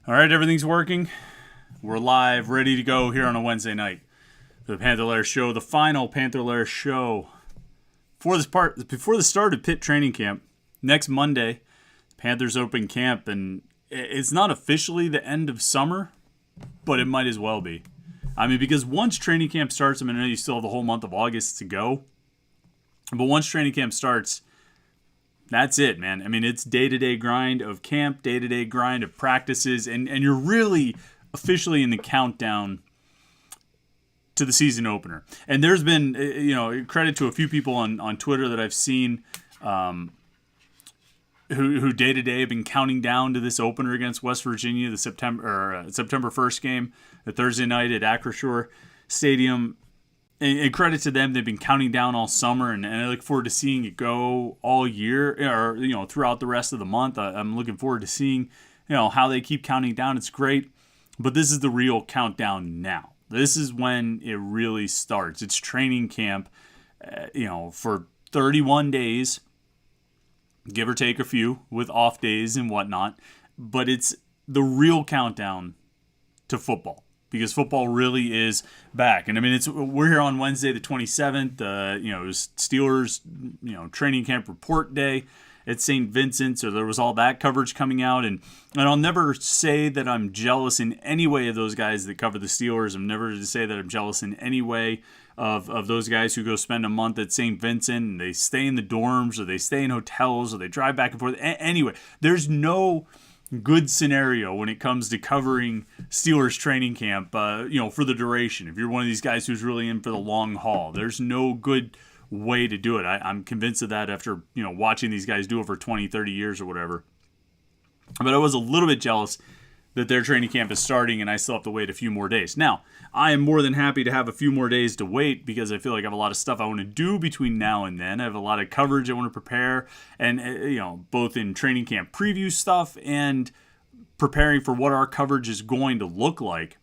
All right, everything's working. We're live, ready to go here on a Wednesday night for the Panther-Lair Show, the final Panther-Lair Show. Before the start of Pitt training camp, next Monday, Panthers open camp, and it's not officially the end of summer, but it might as well be. I mean, because once training camp starts, I know you still have the whole month of August to go, but once training camp starts, that's it, man. I mean, it's day-to-day grind of camp, day-to-day grind of practices, and you're really officially in the countdown to the season opener. And there's been, credit to a few people on Twitter that I've seen who day-to-day have been counting down to this opener against West Virginia, the September 1st game, the Thursday night at Acrisure Stadium. And credit to them, they've been counting down all summer, and I look forward to seeing it go all year, or throughout the rest of the month. I'm looking forward to seeing, how they keep counting down. It's great, but this is the real countdown now. This is when it really starts. It's training camp, for 31 days, give or take a few, with off days and whatnot. But it's the real countdown to football, because football really is back. And I mean, we're here on Wednesday, the 27th. It was Steelers, training camp report day at St. Vincent. So there was all that coverage coming out. And I'll never say that I'm jealous in any way of those guys that cover the Steelers. I'm never to say that I'm jealous in any way of those guys who go spend a month at St. Vincent and they stay in the dorms, or they stay in hotels, or they drive back and forth. Anyway, there's no good scenario when it comes to covering Steelers training camp, for the duration. If you're one of these guys who's really in for the long haul, there's no good way to do it. I'm convinced of that after, watching these guys do it for 20, 30 years or whatever. But I was a little bit jealous that their training camp is starting and I still have to wait a few more days. Now, I am more than happy to have a few more days to wait, because I feel like I have a lot of stuff I want to do between now and then. I have a lot of coverage I want to prepare, and both in training camp preview stuff and preparing for what our coverage is going to look like.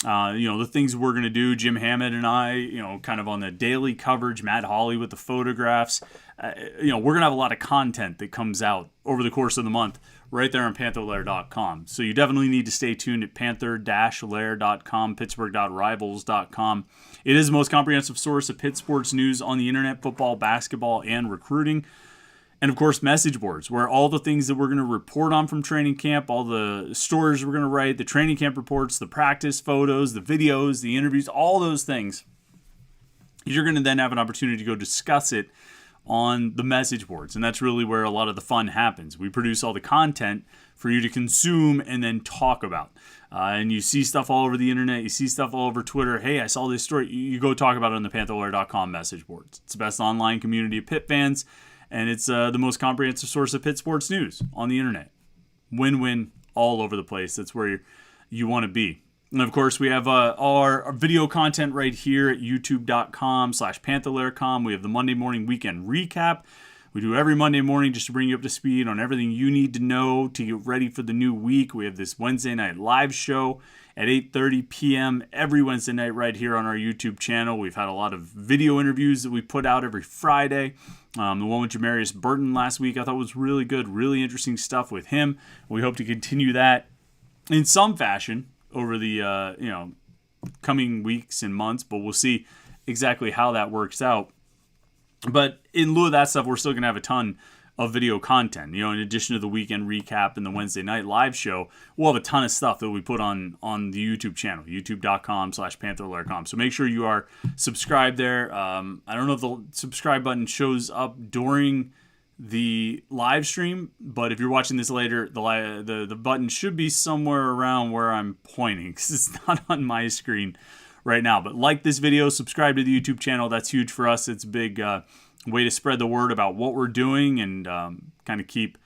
The things we're going to do, Jim Hammond and I, kind of on the daily coverage, Matt Hawley with the photographs. We're going to have a lot of content that comes out over the course of the month right there on Panther-Lair.com. So you definitely need to stay tuned at Panther-Lair.com, Pittsburgh.rivals.com. It is the most comprehensive source of Pitt sports news on the internet, football, basketball, and recruiting. And, of course, message boards, where all the things that we're going to report on from training camp, all the stories we're going to write, the training camp reports, the practice photos, the videos, the interviews, all those things, you're going to then have an opportunity to go discuss it on the message boards. And that's really where a lot of the fun happens. We produce all the content for you to consume and then talk about. And you see stuff all over the internet. You see stuff all over Twitter. Hey, I saw this story. You go talk about it on the Panther-Lair.com message boards. It's the best online community of Pitt fans. And it's the most comprehensive source of Pitt sports news on the internet. Win-win all over the place. That's where you want to be. And, of course, we have our video content right here at youtube.com/Panther-Lair.com. We have the Monday morning weekend recap. We do every Monday morning just to bring you up to speed on everything you need to know to get ready for the new week. We have this Wednesday night live show at 8:30 p.m. every Wednesday night right here on our YouTube channel. We've had a lot of video interviews that we put out every Friday. The one with Jamarius Burton last week I thought was really good, really interesting stuff with him. We hope to continue that in some fashion over the coming weeks and months, but we'll see exactly how that works out. But in lieu of that stuff, we're still going to have a ton of video content. In addition to the weekend recap and the Wednesday night live show, we'll have a ton of stuff that we put on the YouTube channel, youtube.com/Panther-Lair.com. So make sure you are subscribed there. I don't know if the subscribe button shows up during the live stream, but if you're watching this later, the button should be somewhere around where I'm pointing, because it's not on my screen right now. But like this video, subscribe to the YouTube channel. That's huge for us. It's a big way to spread the word about what we're doing and kind of keep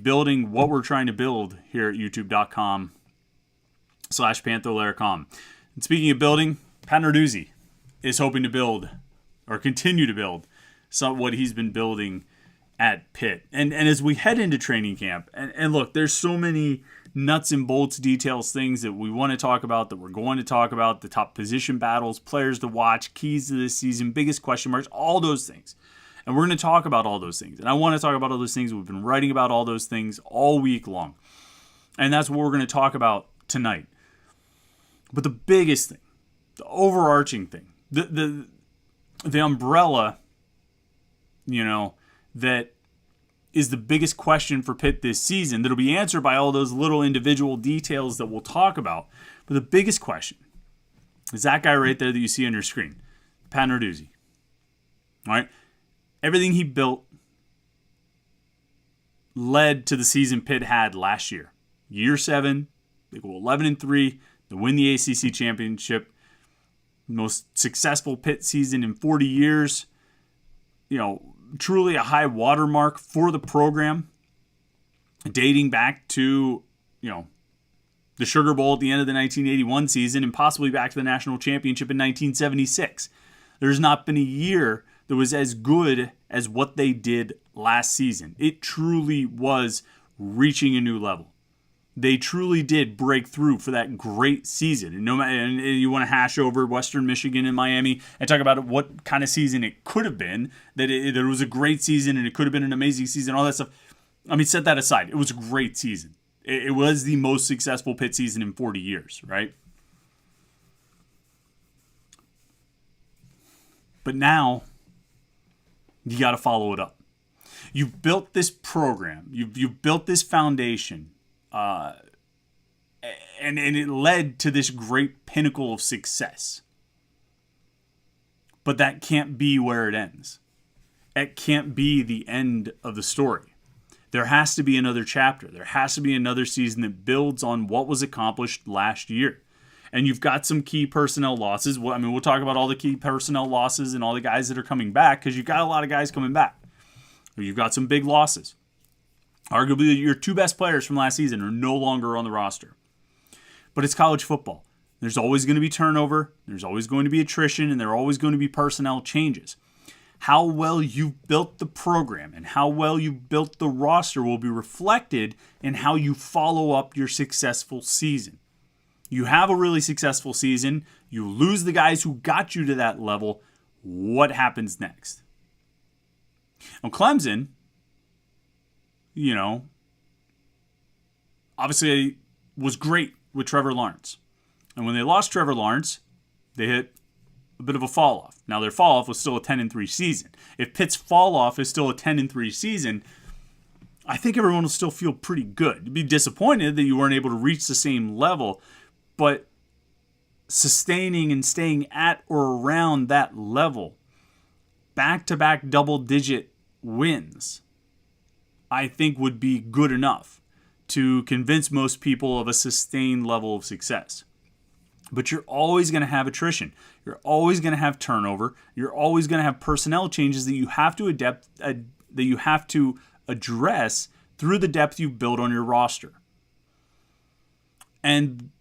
building what we're trying to build here at youtube.com/Panther-Lair.com. And speaking of building, Pat Narduzzi is hoping to build, or continue to build, what he's been building at Pitt. And as we head into training camp, and look, there's so many nuts and bolts details, things that we want to talk about, that we're going to talk about, the top position battles, players to watch, keys to this season, biggest question marks, all those things. And we're going to talk about all those things. And I want to talk about all those things. We've been writing about all those things all week long. And that's what we're going to talk about tonight. But the biggest thing, the overarching thing, the umbrella, that is the biggest question for Pitt this season that'll be answered by all those little individual details that we'll talk about. But the biggest question is that guy right there that you see on your screen, Pat Narduzzi. All right? Everything he built led to the season Pitt had last year. Year 7, they go 11-3, they win the ACC championship. Most successful Pitt season in 40 years. Truly a high watermark for the program, dating back to, the Sugar Bowl at the end of the 1981 season and possibly back to the national championship in 1976. There's not been a year that was as good as what they did last season. It truly was reaching a new level. They truly did break through for that great season. And you want to hash over Western Michigan and Miami and talk about what kind of season it could have been, that it was a great season and it could have been an amazing season, all that stuff. I mean, set that aside. It was a great season. It was the most successful Pitt season in 40 years, right? But now, you got to follow it up. You've built this program. You've built this foundation. And it led to this great pinnacle of success. But that can't be where it ends. It can't be the end of the story. There has to be another chapter. There has to be another season that builds on what was accomplished last year. And you've got some key personnel losses. We'll talk about all the key personnel losses and all the guys that are coming back, because you've got a lot of guys coming back. You've got some big losses. Arguably, your 2 best players from last season are no longer on the roster. But it's college football. There's always going to be turnover. There's always going to be attrition. And there are always going to be personnel changes. How well you've built the program and how well you've built the roster will be reflected in how you follow up your successful season. You have a really successful season. You lose the guys who got you to that level. What happens next? Now, Clemson, obviously was great with Trevor Lawrence. And when they lost Trevor Lawrence, they hit a bit of a fall off. Now, their fall off was still a 10-3 season. If Pitt's fall off is still a 10-3 season, I think everyone will still feel pretty good. You'd be disappointed that you weren't able to reach the same level, but sustaining and staying at or around that level, back-to-back double-digit wins, I think would be good enough to convince most people of a sustained level of success. But you're always going to have attrition. You're always going to have turnover. You're always going to have personnel changes that you have to address through the depth you've built on your roster. And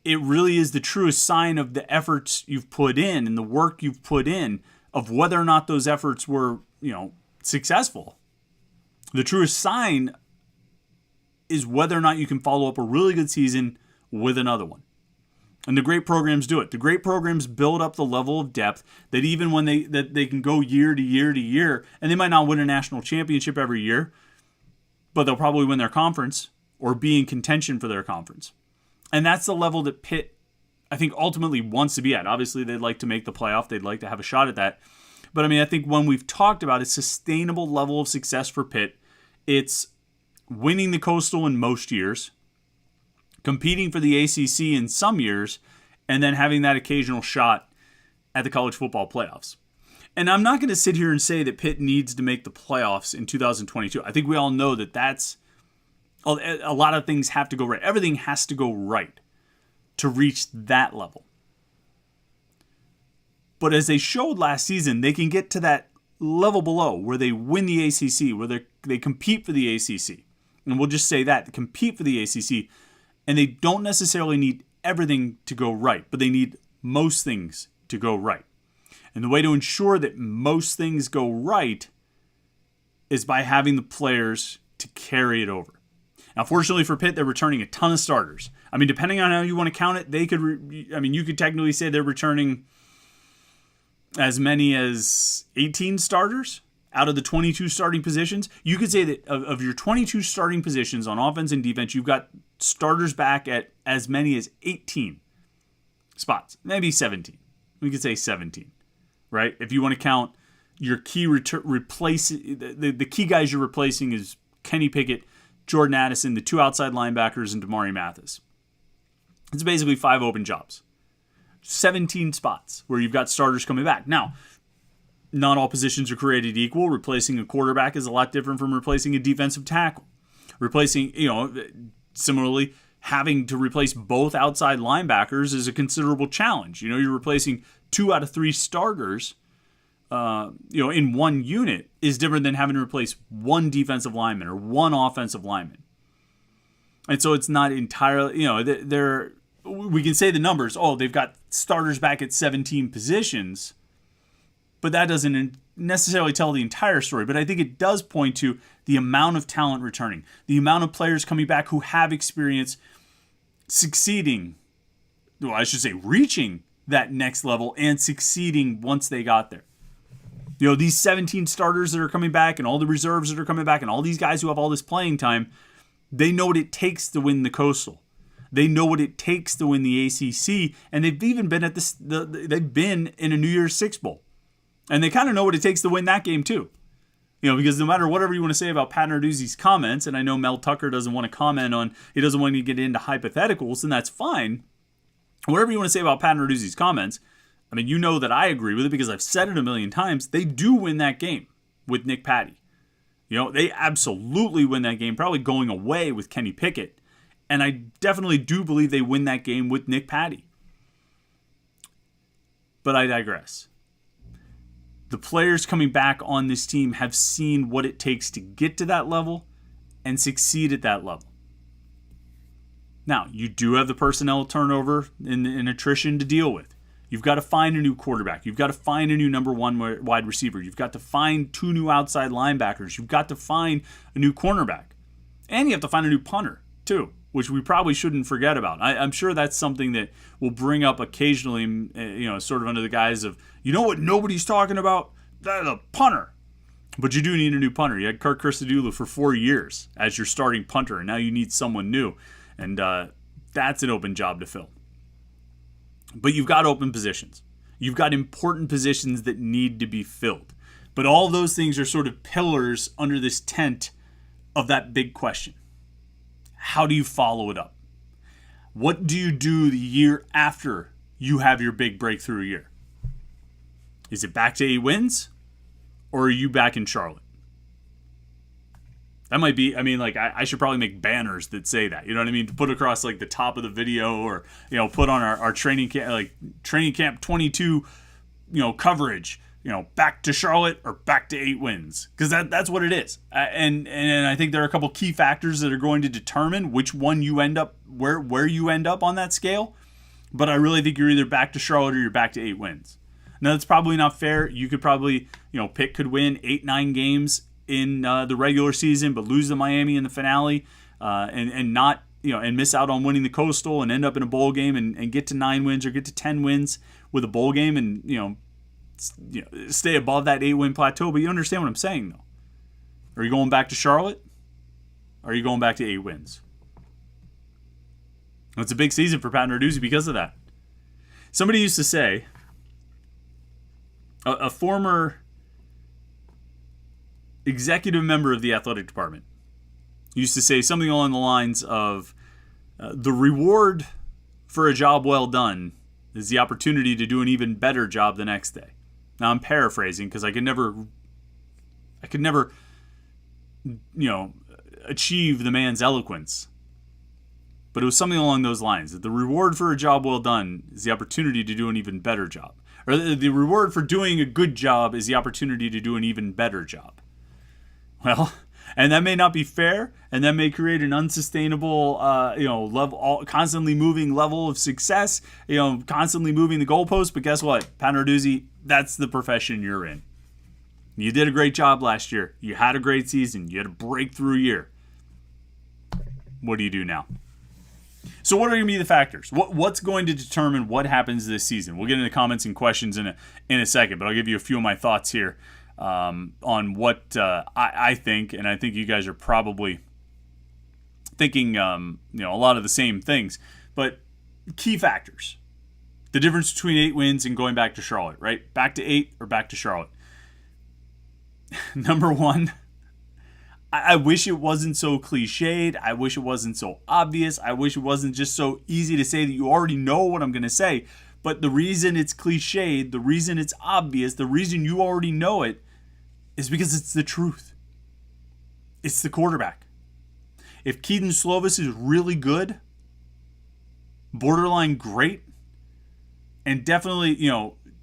it really is the truest sign of the efforts you've put in and the work you've put in of whether or not those efforts were, successful. The truest sign is whether or not you can follow up a really good season with another one. And the great programs do it. The great programs build up the level of depth that even when they can go year to year to year, and they might not win a national championship every year, but they'll probably win their conference or be in contention for their conference. And that's the level that Pitt, I think, ultimately wants to be at. Obviously, they'd like to make the playoff. They'd like to have a shot at that. But I think when we've talked about a sustainable level of success for Pitt, it's winning the Coastal in most years, competing for the ACC in some years, and then having that occasional shot at the college football playoffs. And I'm not going to sit here and say that Pitt needs to make the playoffs in 2022. I think we all know that that's a lot of things have to go right. Everything has to go right to reach that level. But as they showed last season, they can get to that level below where they win the ACC, where they compete for the ACC. And we'll just say that, they compete for the ACC. And they don't necessarily need everything to go right, but they need most things to go right. And the way to ensure that most things go right is by having the players to carry it over. Now, fortunately for Pitt, they're returning a ton of starters. Depending on how you want to count it, you could technically say they're returning as many as 18 starters out of the 22 starting positions. You could say that of your 22 starting positions on offense and defense, you've got starters back at as many as 18 spots, maybe 17. We could say 17, right? If you want to count your key the key guys you're replacing is Kenny Pickett, Jordan Addison, the 2 outside linebackers, and Damari Mathis. It's basically 5 open jobs. 17 spots where you've got starters coming back. Now, not all positions are created equal. Replacing a quarterback is a lot different from replacing a defensive tackle. Replacing, similarly, having to replace both outside linebackers is a considerable challenge. You're replacing 2 out of 3 starters, in one unit is different than having to replace 1 defensive lineman or 1 offensive lineman. And so it's not entirely, we can say the numbers, they've got starters back at 17 positions, but that doesn't necessarily tell the entire story. But I think it does point to the amount of talent returning, the amount of players coming back who have experience succeeding, reaching that next level and succeeding once they got there. These 17 starters that are coming back and all the reserves that are coming back and all these guys who have all this playing time, they know what it takes to win the Coastal. They know what it takes to win the ACC, and they've even been at this. They've been in a New Year's Six Bowl, and they kind of know what it takes to win that game too. Because no matter whatever you want to say about Pat Narduzzi's comments, and I know Mel Tucker doesn't want to comment on, he doesn't want to get into hypotheticals, and that's fine. Whatever you want to say about Pat Narduzzi's comments, that I agree with it because I've said it a million times. They do win that game with Nick Patty. They absolutely win that game, probably going away with Kenny Pickett. And I definitely do believe they win that game with Nick Patty. But I digress. The players coming back on this team have seen what it takes to get to that level and succeed at that level. Now, you do have the personnel turnover and attrition to deal with. You've got to find a new quarterback. You've got to find a new number 1 wide receiver. You've got to find 2 new outside linebackers. You've got to find a new cornerback. And you have to find a new punter, too, which we probably shouldn't forget about. I'm sure that's something that we'll bring up occasionally, sort of under the guise of, what nobody's talking about? The punter. But you do need a new punter. You had Kirk Christodoulou for 4 years as your starting punter, and now you need someone new. And that's an open job to fill. But you've got open positions. You've got important positions that need to be filled. But all those things are sort of pillars under this tent of that big question. How do you follow it up? What do you do the year after you have your big breakthrough year? Is it back to 8 wins? Or are you back in Charlotte? That might be, I should probably make banners that say that, to put across the top of the video or, put on our training camp 22, coverage, back to Charlotte or back to 8 wins. Because that's what it is. And I think there are a couple key factors that are going to determine which one you end up, where you end up on that scale. But I really think you're either back to Charlotte or you're back to 8 wins. Now, that's probably not fair. You could probably, Pitt could win 8-9 games in the regular season, but lose to Miami in the finale, and not, and miss out on winning the Coastal and end up in a bowl game and get to 9 wins or get to 10 wins with a bowl game and, stay above that 8-win plateau. But you understand what I'm saying, though. Are you going back to Charlotte? Or are you going back to 8 wins? It's a big season for Pat Narduzzi because of that. Somebody used to say, a former executive member of the athletic department used to say something along the lines of the reward for a job well done is the opportunity to do an even better job the next day. Now I'm paraphrasing because I could never achieve the man's eloquence, but it was something along those lines, that the reward for a job well done is the opportunity to do an even better job, or the reward for doing a good job is the opportunity to do an even better job. Well, and that may not be fair, and that may create an unsustainable, level, constantly moving level of success, constantly moving the goalposts. But guess what, Pat Narduzzi, that's the profession you're in. You did a great job last year. You had a great season. You had a breakthrough year. What do you do now? So what are going to be the factors? What's going to determine what happens this season? We'll get into comments and questions in a second, but I'll give you a few of my thoughts here. On what I think, and I think you guys are probably thinking, a lot of the same things. But key factors. The difference between 8 wins and going back to Charlotte, right? Back to 8 or back to Charlotte. Number one, I wish it wasn't so cliched. I wish it wasn't so obvious. I wish it wasn't just so easy to say that you already know what I'm going to say. But the reason it's cliched, the reason it's obvious, the reason you already know it is because it's the truth. It's the quarterback. If Kedon Slovis is really good, borderline great, and definitely,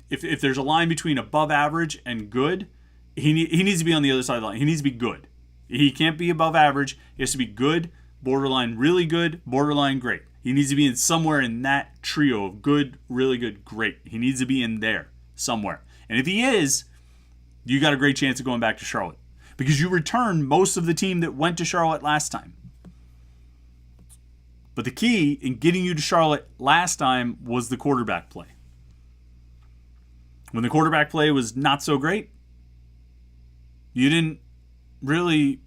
if there's a line between above average and good, he needs to be on the other side of the line. He needs to be good. He can't be above average. He has to be good, borderline really good, borderline great. He needs to be in somewhere in that trio of good, really good, great. He needs to be in there somewhere. And if he is, you got a great chance of going back to Charlotte because you returned most of the team that went to Charlotte last time. But the key in getting you to Charlotte last time was the quarterback play. When the quarterback play was not so great, you didn't really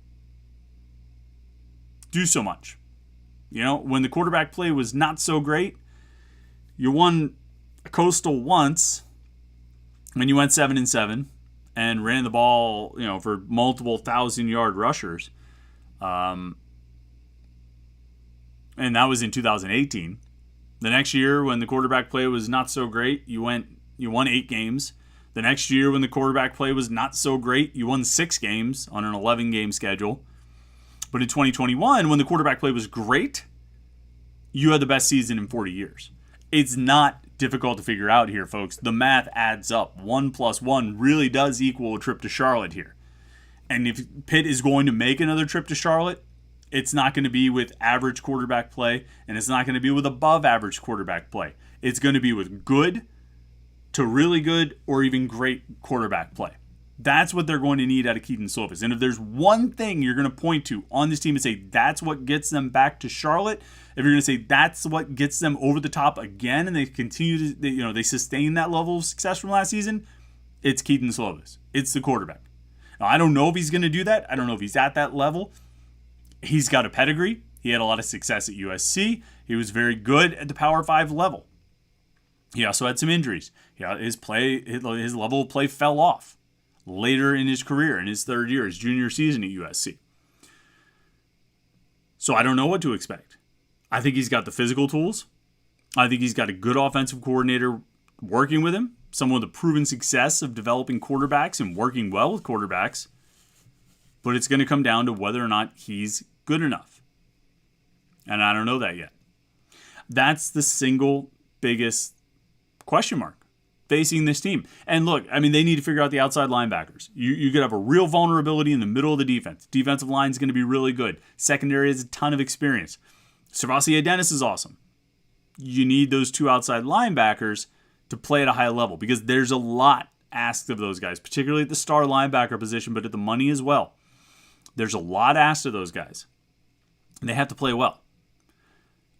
do so much. When the quarterback play was not so great, you won a Coastal once when you went 7-7 and ran the ball, for multiple 1,000-yard rushers. And that was in 2018. The next year when the quarterback play was not so great, you won 8 games. The next year when the quarterback play was not so great, you won 6 games on an 11-game schedule. But in 2021, when the quarterback play was great, you had the best season in 40 years. It's not difficult to figure out here, folks. The math adds up. 1 + 1 really does equal a trip to Charlotte here. And if Pitt is going to make another trip to Charlotte, it's not going to be with average quarterback play, and it's not going to be with above average quarterback play. It's going to be with good to really good or even great quarterback play. That's what they're going to need out of Kedon Slovis. And if there's one thing you're going to point to on this team and say that's what gets them back to Charlotte, if you're going to say that's what gets them over the top again and they continue to, they sustain that level of success from last season, it's Kedon Slovis. It's the quarterback. Now, I don't know if he's going to do that. I don't know if he's at that level. He's got a pedigree. He had a lot of success at USC. He was very good at the Power 5 level. He also had some injuries. His level of play fell off later in his career, in his third year, his junior season at USC. So I don't know what to expect. I think he's got the physical tools. I think he's got a good offensive coordinator working with him, someone with a proven success of developing quarterbacks and working well with quarterbacks. But it's going to come down to whether or not he's good enough. And I don't know that yet. That's the single biggest question mark facing this team. And look, they need to figure out the outside linebackers. You could have a real vulnerability in the middle of the defense. Defensive line is going to be really good. Secondary has a ton of experience. Servassier Dennis is awesome. You need those 2 outside linebackers to play at a high level because there's a lot asked of those guys, particularly at the star linebacker position, but at the money as well. There's a lot asked of those guys. And they have to play well.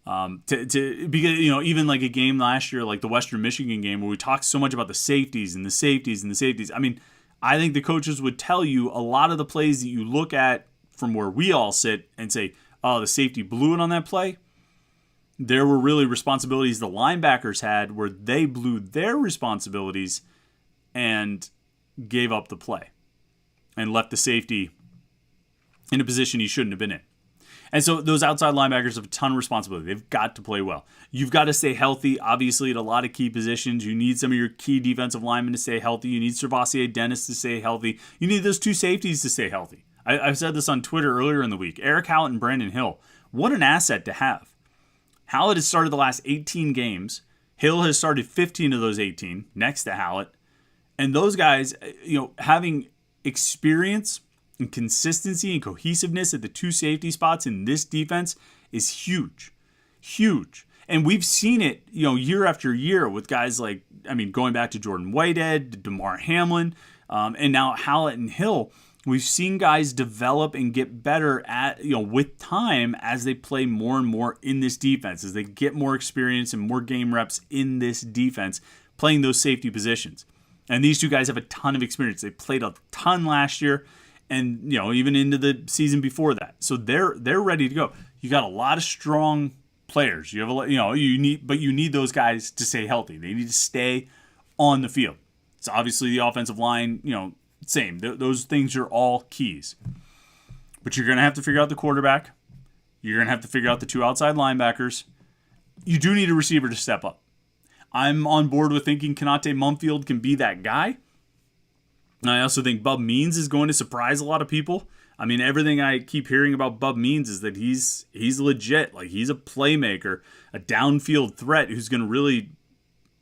Because even like a game last year, like the Western Michigan game, where we talked so much about the safeties and the safeties and the safeties. I think the coaches would tell you a lot of the plays that you look at from where we all sit and say, oh, the safety blew it on that play. There were really responsibilities the linebackers had where they blew their responsibilities and gave up the play and left the safety in a position he shouldn't have been in. And so those outside linebackers have a ton of responsibility. They've got to play well. You've got to stay healthy, obviously, at a lot of key positions. You need some of your key defensive linemen to stay healthy. You need Servassier Dennis to stay healthy. You need those 2 safeties to stay healthy. I've said this on Twitter earlier in the week. Eric Hallett and Brandon Hill, what an asset to have. Hallett has started the last 18 games. Hill has started 15 of those 18 next to Hallett. And those guys, having experience and consistency and cohesiveness at the 2 safety spots in this defense is huge. Huge. And we've seen it, year after year with guys like, going back to Jordan Whitehead, to DeMar Hamlin, and now Hallett and Hill. We've seen guys develop and get better at, with time as they play more and more in this defense, as they get more experience and more game reps in this defense, playing those safety positions. And these 2 guys have a ton of experience. They played a ton last year. and even into the season before that. So they're ready to go. You got a lot of strong players. You have a lot, you need those guys to stay healthy. They need to stay on the field. So obviously the offensive line, same. Those things are all keys. But you're going to have to figure out the quarterback. You're going to have to figure out the two outside linebackers. You do need a receiver to step up. I'm on board with thinking Konate Mumfield can be that guy. I also think Bub Means is going to surprise a lot of people. I mean, everything I keep hearing about Bub Means is that he's legit. Like, he's a playmaker, a downfield threat who's going to really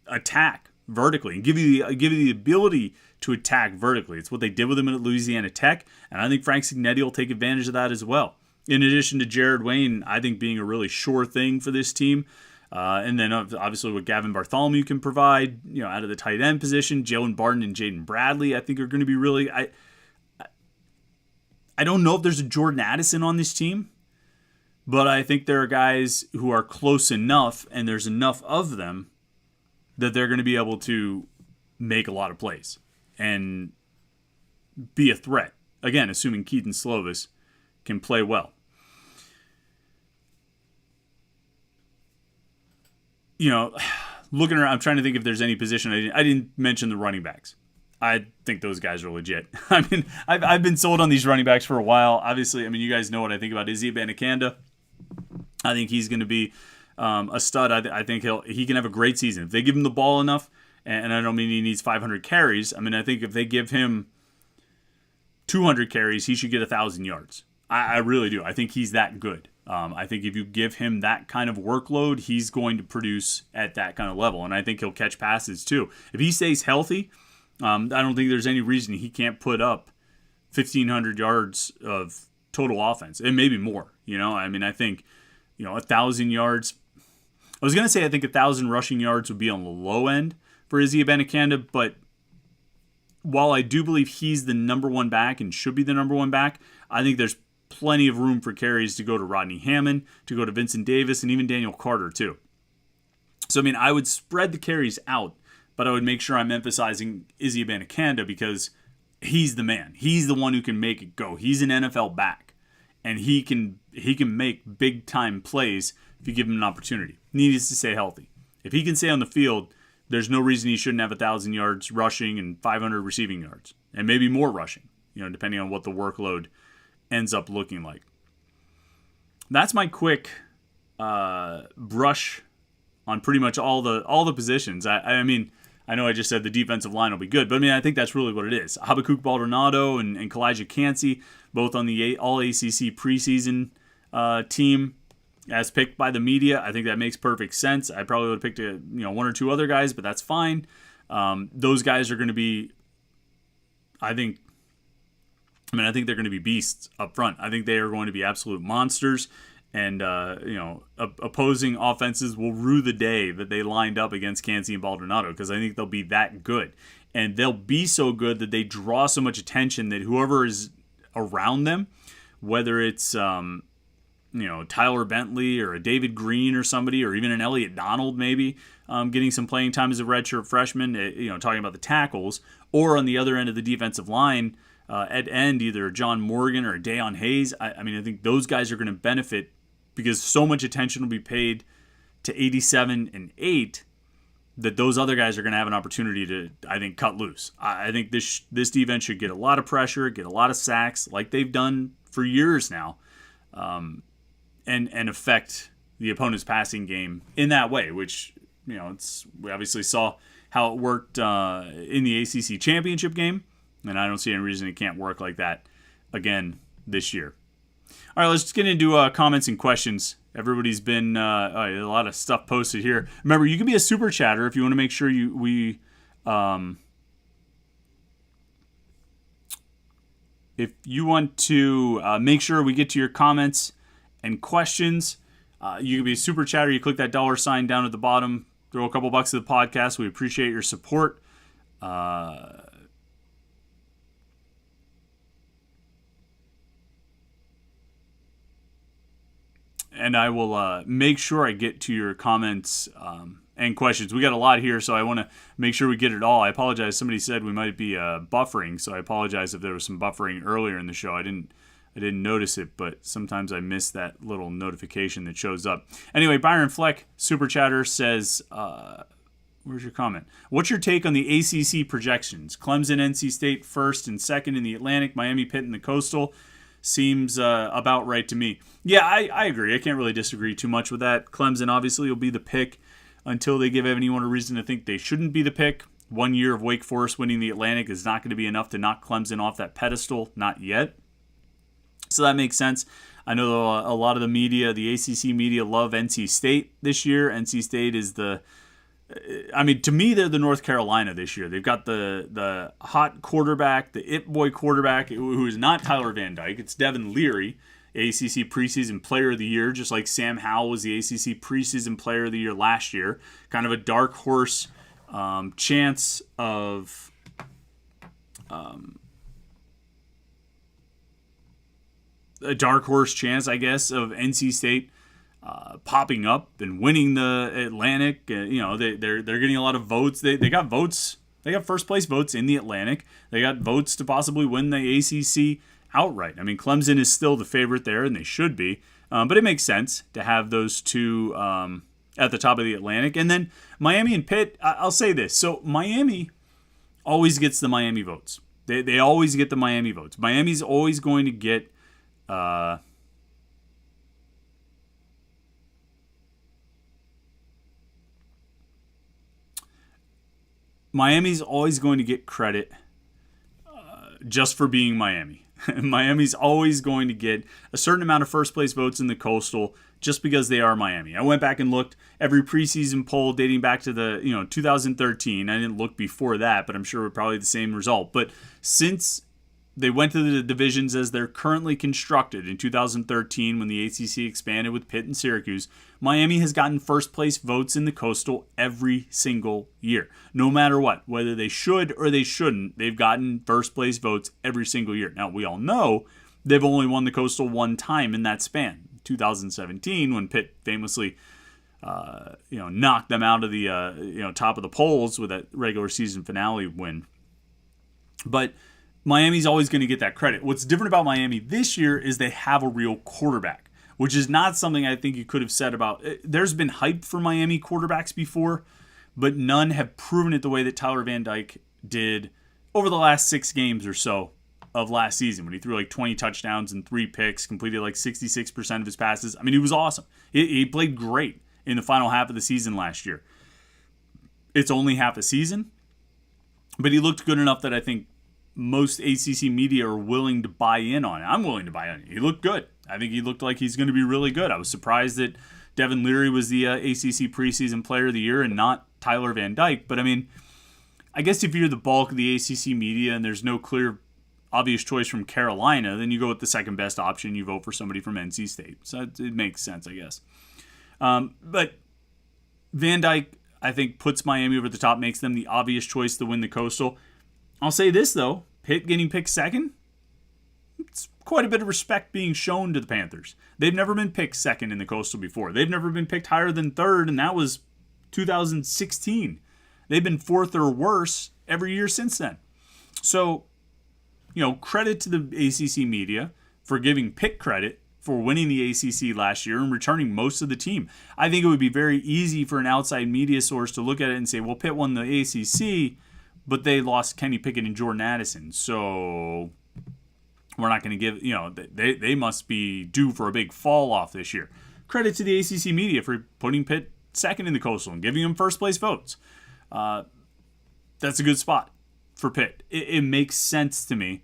attack vertically and give you the ability to attack vertically. It's what they did with him at Louisiana Tech, and I think Frank Signetti will take advantage of that as well. In addition to Jared Wayne, I think being a really sure thing for this team. And then obviously what Gavin Bartholomew can provide, out of the tight end position, Jalen Barton and Jaden Bradley, I think are going to be really. I don't know if there's a Jordan Addison on this team, but I think there are guys who are close enough, and there's enough of them that they're going to be able to make a lot of plays and be a threat. Again, assuming Keaton Slovis can play well. Looking around, I'm trying to think if there's any position. I didn't mention the running backs. I think those guys are legit. I mean, I've been sold on these running backs for a while. Obviously, I mean, you guys know what I think about Izzy Abanikanda. I think he's going to be a stud. I think he can have a great season. If they give him the ball enough, and I don't mean he needs 500 carries. I mean, I think if they give him 200 carries, he should get 1,000 yards. I really do. I think he's that good. I think if you give him that kind of workload, he's going to produce at that kind of level. And I think he'll catch passes too. If he stays healthy, I don't think there's any reason he can't put up 1,500 yards of total offense, and maybe more. I mean, I think, 1,000 yards. I was going to say I think 1,000 rushing yards would be on the low end for Izzy Abanikanda, but while I do believe he's the number one back and should be the number one back, I think there's plenty of room for carries to go to Rodney Hammond, to go to Vincent Davis, and even Daniel Carter too. So, I mean, I would spread the carries out, but I would make sure I'm emphasizing Izzy Abanikanda because he's the man. He's the one who can make it go. He's an NFL back, and he can make big-time plays if you give him an opportunity. He needs to stay healthy. If he can stay on the field, there's no reason he shouldn't have 1,000 yards rushing and 500 receiving yards, and maybe more rushing, depending on what the workload ends up looking like. That's my quick brush on pretty much all the positions. I mean, I know I just said the defensive line will be good, but I mean, I think that's really what it is. Habakkuk Baldonado and Kalijah Cansey, both on the All-ACC preseason team, as picked by the media. I think that makes perfect sense. I probably would have picked one or two other guys, but that's fine. Those guys are going to be, I think they're going to be beasts up front. I think they are going to be absolute monsters. And, opposing offenses will rue the day that they lined up against Cansey and Baldonado because I think they'll be that good. And they'll be so good that they draw so much attention that whoever is around them, whether it's, Tyler Bentley or a David Green or somebody, or even an Elliott Donald maybe getting some playing time as a redshirt freshman, talking about the tackles, or on the other end of the defensive line, at end, either John Morgan or Dayon Hayes. I think those guys are going to benefit because so much attention will be paid to 87 and 8 that those other guys are going to have an opportunity to, I think, cut loose. I think this defense should get a lot of pressure, get a lot of sacks like they've done for years now, and affect the opponent's passing game in that way, which, we obviously saw how it worked in the ACC championship game, and I don't see any reason it can't work like that again this year. All right, let's get into comments and questions. Everybody's been a lot of stuff posted here. Remember, you can be a super chatter if you want to make sure if you want to make sure we get to your comments and questions. You can be a super chatter. You click that $sign down at the bottom. Throw a couple bucks to the podcast. We appreciate your support. And I will make sure I get to your comments and questions. We got a lot here, so I want to make sure we get it all. I apologize. Somebody said we might be buffering, so I apologize if there was some buffering earlier in the show. I didn't notice it, but sometimes I miss that little notification that shows up. Anyway, Byron Fleck, Super Chatter, says, where's your comment? What's your take on the ACC projections? Clemson, NC State first and second in the Atlantic, Miami, Pitt in the Coastal. Seems about right to me. Yeah, I agree. I can't really disagree too much with that. Clemson obviously will be the pick until they give anyone a reason to think they shouldn't be the pick. 1 year of Wake Forest winning the Atlantic is not going to be enough to knock Clemson off that pedestal. Not yet. So that makes sense. I know a lot of the media, the ACC media, love NC State this year. NC State is to me, they're the North Carolina this year. They've got the hot quarterback, the it boy quarterback, who is not Tyler Van Dyke. It's Devin Leary, ACC preseason player of the year, just like Sam Howell was the ACC preseason player of the year last year. Kind of a dark horse chance of I guess, of NC State popping up and winning the Atlantic. They're getting a lot of votes. They got votes. They got first place votes in the Atlantic. They got votes to possibly win the ACC outright. I mean, Clemson is still the favorite there, and they should be. But it makes sense to have those two at the top of the Atlantic. And then Miami and Pitt, I'll say this. So Miami always gets the Miami votes. They always get the Miami votes. Miami's always going to get Miami's always going to get credit just for being Miami. Miami's always going to get a certain amount of first place votes in the Coastal just because they are Miami. I went back and looked every preseason poll dating back to the 2013. I didn't look before that, but I'm sure we're probably the same result. But since they went to the divisions as they're currently constructed in 2013 when the ACC expanded with Pitt and Syracuse, Miami has gotten first place votes in the Coastal every single year. No matter what, whether they should or they shouldn't, they've gotten first place votes every single year. Now, we all know they've only won the Coastal one time in that span, 2017, when Pitt famously knocked them out of the top of the polls with that regular season finale win. But Miami's always going to get that credit. What's different about Miami this year is they have a real quarterback, which is not something I think you could have said about. There's been hype for Miami quarterbacks before, but none have proven it the way that Tyler Van Dyke did over the last 6 games or so of last season when he threw like 20 touchdowns and 3 picks, completed like 66% of his passes. I mean, he was awesome. He played great in the final half of the season last year. It's only half a season, but he looked good enough that I think most ACC media are willing to buy in on it. I'm willing to buy in. He looked good. I think he looked like he's going to be really good. I was surprised that Devin Leary was the ACC preseason player of the year and not Tyler Van Dyke. But I mean, I guess if you're the bulk of the ACC media and there's no clear, obvious choice from Carolina, then you go with the second best option. You vote for somebody from NC State. So it makes sense, I guess. But Van Dyke, I think, puts Miami over the top, makes them the obvious choice to win the Coastal. I'll say this, though. Pitt getting picked second, it's quite a bit of respect being shown to the Panthers. They've never been picked second in the Coastal before. They've never been picked higher than third, and that was 2016. They've been fourth or worse every year since then. So, credit to the ACC media for giving Pitt credit for winning the ACC last year and returning most of the team. I think it would be very easy for an outside media source to look at it and say, well, Pitt won the ACC, but they lost Kenny Pickett and Jordan Addison. So we're not going to give, they must be due for a big fall off this year. Credit to the ACC media for putting Pitt second in the Coastal and giving them first place votes. That's a good spot for Pitt. It makes sense to me.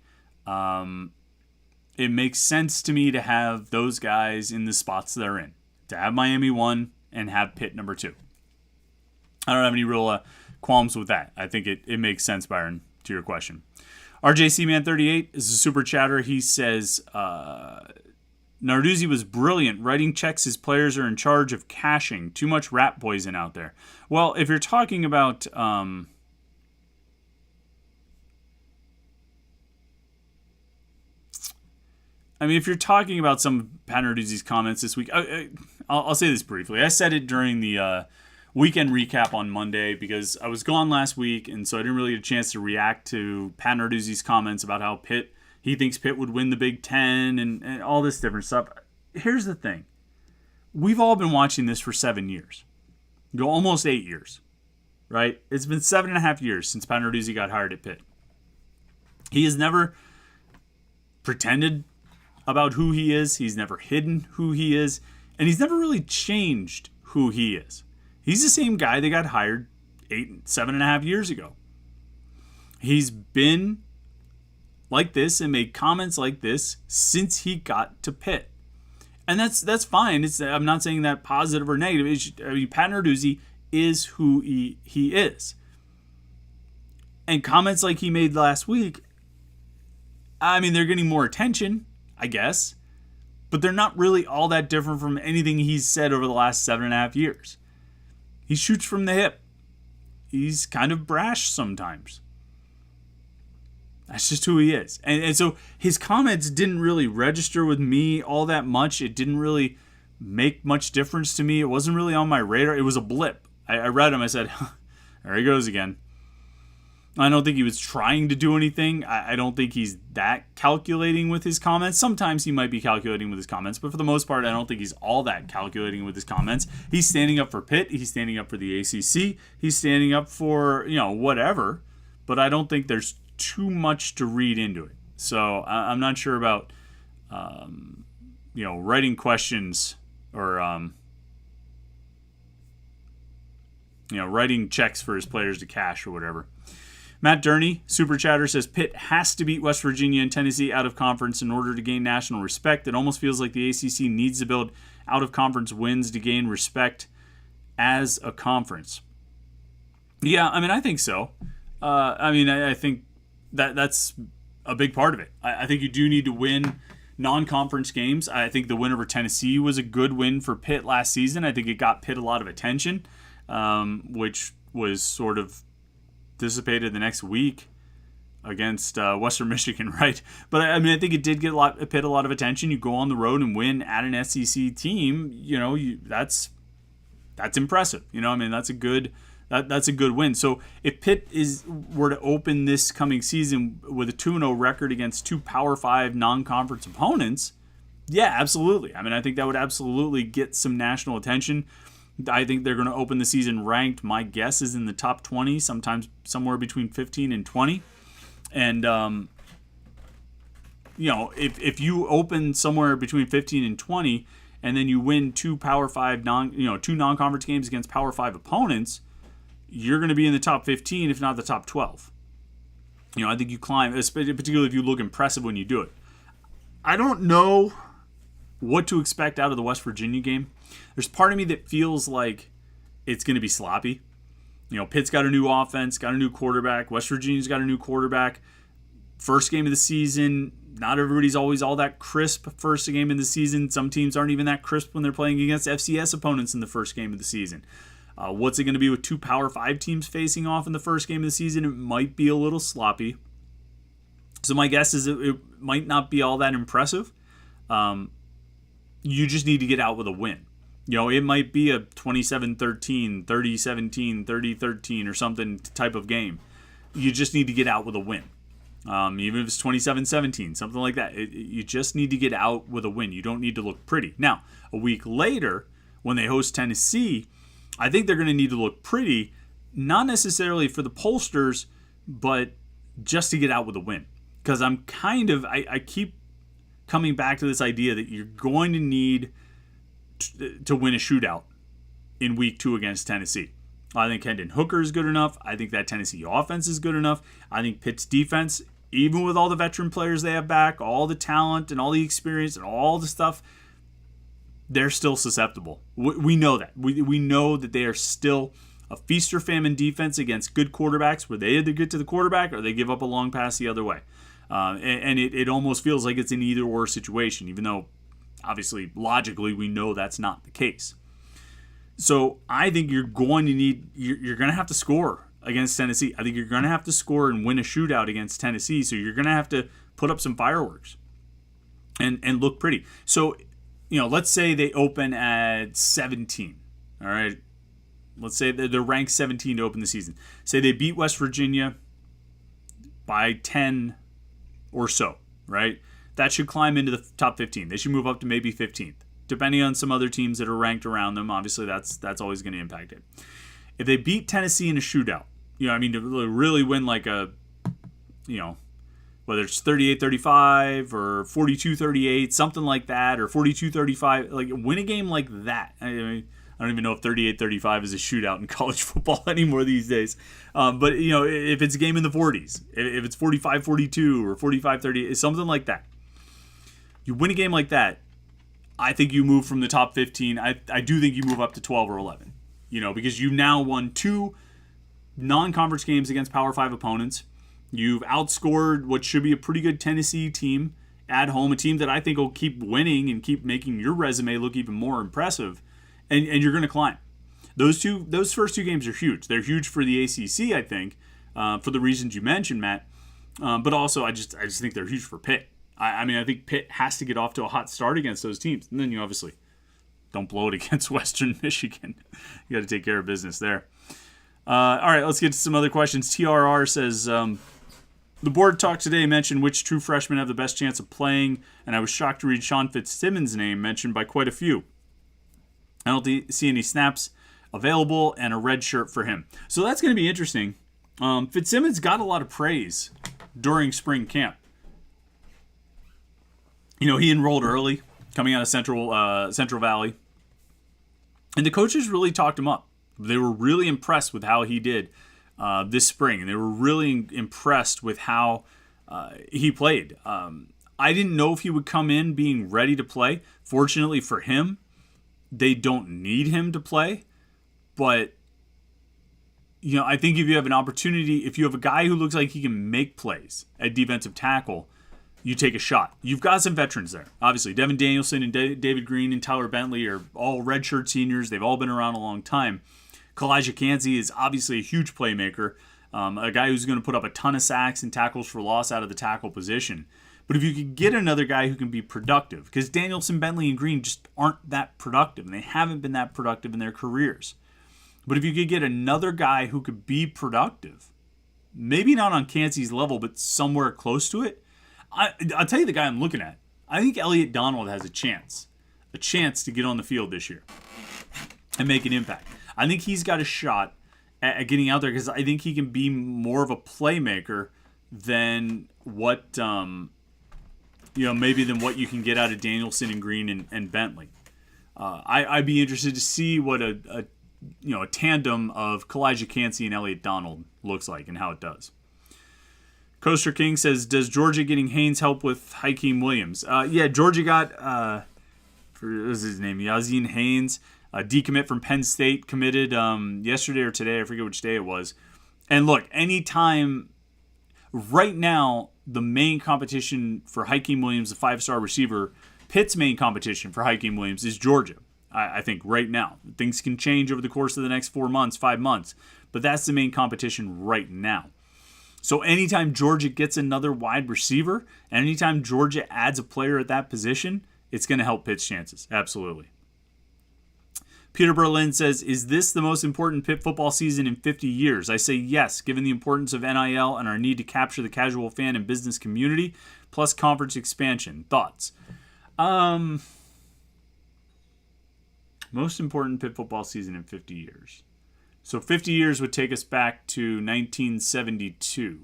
It makes sense to me to have those guys in the spots they're in. To have Miami 1 and have Pitt number 2. I don't have any real qualms with that. I think it makes sense, Byron, to your question. RJCman38 is a super chatter. He says, Narduzzi was brilliant. Writing checks his players are in charge of cashing. Too much rat poison out there. Well, if you're talking about... if you're talking about some of Pat Narduzzi's comments this week, I'll say this briefly. I said it during the weekend recap on Monday because I was gone last week, and so I didn't really get a chance to react to Pat Narduzzi's comments about how he thinks Pitt would win the Big Ten and all this different stuff. Here's the thing. We've all been watching this for 7 years. Almost 8 years, right? It's been 7.5 years since Pat Narduzzi got hired at Pitt. He has never pretended about who he is. He's never hidden who he is. And he's never really changed who he is. He's the same guy that got hired 7.5 years ago. He's been like this and made comments like this since he got to Pitt. And that's fine. I'm not saying that positive or negative. Pat Narduzzi is who he is. And comments like he made last week, they're getting more attention, I guess. But they're not really all that different from anything he's said over the last 7.5 years. He shoots from the hip. He's kind of brash sometimes. That's just who he is. And so his comments didn't really register with me all that much. It didn't really make much difference to me. It wasn't really on my radar. It was a blip. I read him. I said, there he goes again. I don't think he was trying to do anything. I don't think he's that calculating with his comments. Sometimes he might be calculating with his comments, but for the most part, I don't think he's all that calculating with his comments. He's standing up for Pitt. He's standing up for the ACC. He's standing up for, whatever. But I don't think there's too much to read into it. So I'm not sure about, writing questions or, writing checks for his players to cash or whatever. Matt Durney, Super Chatter, says Pitt has to beat West Virginia and Tennessee out of conference in order to gain national respect. It almost feels like the ACC needs to build out of conference wins to gain respect as a conference. Yeah, I think so. I think that's a big part of it. I think you do need to win non-conference games. I think the win over Tennessee was a good win for Pitt last season. I think it got Pitt a lot of attention, which was sort of dissipated the next week against Western Michigan, right? But I think it did get Pitt a lot of attention. You go on the road and win at an SEC team. That's impressive. That's a good. That's a good win. So if Pitt were to open this coming season with a 2-0 record against two Power 5 non-conference opponents, yeah, absolutely. I think that would absolutely get some national attention. I think they're going to open the season ranked. My guess is in the top 20, sometimes somewhere between 15 and 20. And, if you open somewhere between 15 and 20 and then you win two Power 5 two non-conference games against Power 5 opponents, you're going to be in the top 15, if not the top 12. I think you climb, particularly if you look impressive when you do it. I don't know what to expect out of the West Virginia game. There's part of me that feels like it's going to be sloppy. Pitt's got a new offense, got a new quarterback. West Virginia's got a new quarterback. First game of the season, not everybody's always all that crisp first game of the season. Some teams aren't even that crisp when they're playing against FCS opponents in the first game of the season. What's it going to be with two Power 5 teams facing off in the first game of the season? It might be a little sloppy. So my guess is it might not be all that impressive. You just need to get out with a win. It might be a 27-13, 30-17, 30-13 or something type of game. You just need to get out with a win. Even if it's 27-17, something like that. You just need to get out with a win. You don't need to look pretty. Now, a week later, when they host Tennessee, I think they're going to need to look pretty, not necessarily for the pollsters, but just to get out with a win. Because I keep coming back to this idea that you're going to need to win a shootout in week 2 against Tennessee. I think Hendon Hooker is good enough. I think that Tennessee offense is good enough. I think Pitt's defense, even with all the veteran players they have back, all the talent and all the experience and all the stuff, they're still susceptible. We know that. We know that they are still a feast or famine defense against good quarterbacks where they either get to the quarterback or they give up a long pass the other way. And it almost feels like it's an either-or situation, even though, obviously, logically, we know that's not the case. So I think you're going to have to score against Tennessee. I think you're going to have to score and win a shootout against Tennessee, so you're going to have to put up some fireworks and look pretty. So, let's say they open at 17, all right? Let's say that they're ranked 17 to open the season. Say they beat West Virginia by 10 or so, right? That should climb into the top 15. They should move up to maybe 15th, depending on some other teams that are ranked around them. Obviously, that's always going to impact it. If they beat Tennessee in a shootout, to really win like a, whether it's 38-35 or 42-38, something like that, or 42-35, like win a game like that. I don't even know if 38-35 is a shootout in college football anymore these days. But, if it's a game in the 40s, if it's 45-42 or 45-38, something like that. You win a game like that, I think you move from the top 15. I do think you move up to 12 or 11, because you've now won 2 non-conference games against Power 5 opponents. You've outscored what should be a pretty good Tennessee team at home, a team that I think will keep winning and keep making your resume look even more impressive. And you're going to climb. Those first 2 games are huge. They're huge for the ACC, I think, for the reasons you mentioned, Matt. But also, I just think they're huge for Pitt. I think Pitt has to get off to a hot start against those teams. And then you obviously don't blow it against Western Michigan. You got to take care of business there. All right, let's get to some other questions. TRR says, the board talk today mentioned which true freshmen have the best chance of playing, and I was shocked to read Sean Fitzsimmons' name mentioned by quite a few. I don't see any snaps available and a red shirt for him. So that's going to be interesting. Fitzsimmons got a lot of praise during spring camp. He enrolled early, coming out of Central Valley. And the coaches really talked him up. They were really impressed with how he did this spring. And they were really impressed with how he played. I didn't know if he would come in being ready to play. Fortunately for him, they don't need him to play. But, I think if you have an opportunity, if you have a guy who looks like he can make plays at defensive tackle, you take a shot. You've got some veterans there. Obviously, Devin Danielson and David Green and Tyler Bentley are all redshirt seniors. They've all been around a long time. Kalijah Kancey is obviously a huge playmaker, a guy who's going to put up a ton of sacks and tackles for loss out of the tackle position. But if you could get another guy who can be productive, because Danielson, Bentley, and Green just aren't that productive, and they haven't been that productive in their careers. But if you could get another guy who could be productive, maybe not on Kancey's level, but somewhere close to it, I'll tell you the guy I'm looking at. I think Elliott Donald has a chance to get on the field this year and make an impact. I think he's got a shot at getting out there because I think he can be more of a playmaker than what, maybe than what you can get out of Danielson and Green and Bentley. I'd be interested to see what a tandem of Kalijah Kancey and Elliott Donald looks like and how it does. Coaster King says, does Georgia getting Haynes help with Hakeem Williams? Yeah, Georgia got, what was his name, Yazin Haynes, a decommit from Penn State, committed yesterday or today, I forget which day it was. And look, anytime, right now, the main competition for Hakeem Williams, the 5-star receiver, Pitt's main competition for Hakeem Williams is Georgia. I think right now. Things can change over the course of the next 4 months, 5 months, but that's the main competition right now. So anytime Georgia gets another wide receiver, and anytime Georgia adds a player at that position, it's going to help Pitt's chances. Absolutely. Peter Berlin says, is this the most important Pitt football season in 50 years? I say yes, given the importance of NIL and our need to capture the casual fan and business community, plus conference expansion. Thoughts? Most important Pitt football season in 50 years. So 50 years would take us back to 1972.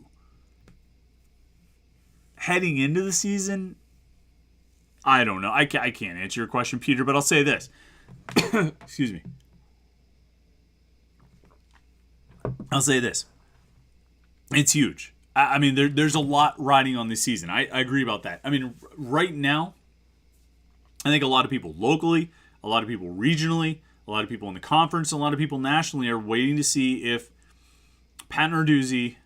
Heading into the season, I don't know. I can't answer your question, Peter, but I'll say this. Excuse me. I'll say this. It's huge. I mean, there's a lot riding on this season. I agree about that. I mean, right now, I think a lot of people locally, a lot of people regionally, a lot of people in the conference, a lot of people nationally are waiting to see if Pat Narduzzi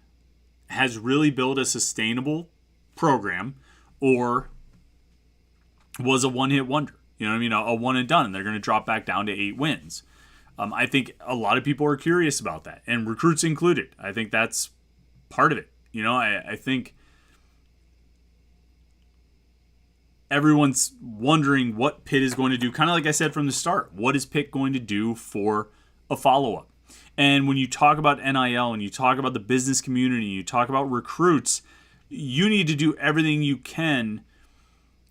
has really built a sustainable program or was a one-hit wonder. You know what I mean? A one and done, and they're going to drop back down to 8 wins. I think a lot of people are curious about that, and recruits included. I think that's part of it. You know, I think everyone's wondering what Pitt is going to do. Kind of like I said from the start, what is Pitt going to do for a follow-up? And when you talk about NIL and you talk about the business community, you talk about recruits, you need to do everything you can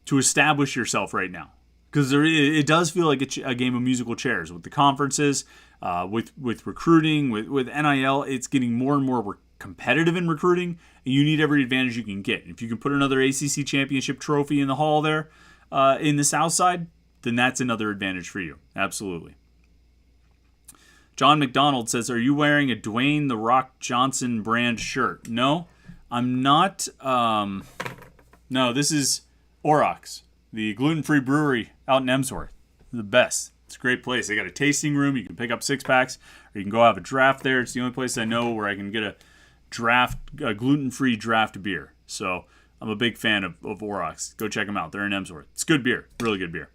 to establish yourself right now. Because it does feel like a game of musical chairs with the conferences, with recruiting, with NIL. It's getting more and more competitive in recruiting, and you need every advantage you can get. If you can put another ACC championship trophy in the hall there in the South Side, then that's another advantage for you. Absolutely. John McDonald says, are you wearing a Dwayne The Rock Johnson brand shirt? No, I'm not. No, this is Aurochs, the gluten-free brewery out in Emsworth. The best. It's a great place. They got a tasting room. You can pick up 6-packs, or you can go have a draft there. It's the only place I know where I can get a gluten-free draft beer. So I'm a big fan of Aurochs. Go check them out. They're in Emsworth. It's good beer. Really good beer.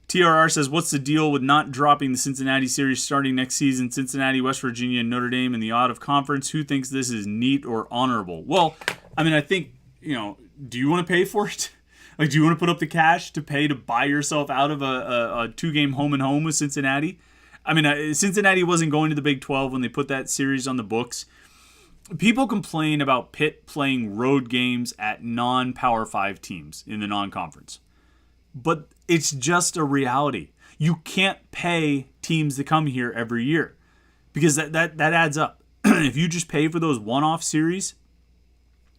TRR says, what's the deal with not dropping the Cincinnati series starting next season? Cincinnati, West Virginia, and Notre Dame in the out of conference. Who thinks this is neat or honorable? Well, I mean, I think, do you want to pay for it? Like, do you want to put up the cash to pay to buy yourself out of a 2-game home and home with Cincinnati? I mean, Cincinnati wasn't going to the Big 12 when they put that series on the books. People complain about Pitt playing road games at non-Power 5 teams in the non-conference. But it's just a reality. You can't pay teams to come here every year because that adds up. If you just pay for those one-off series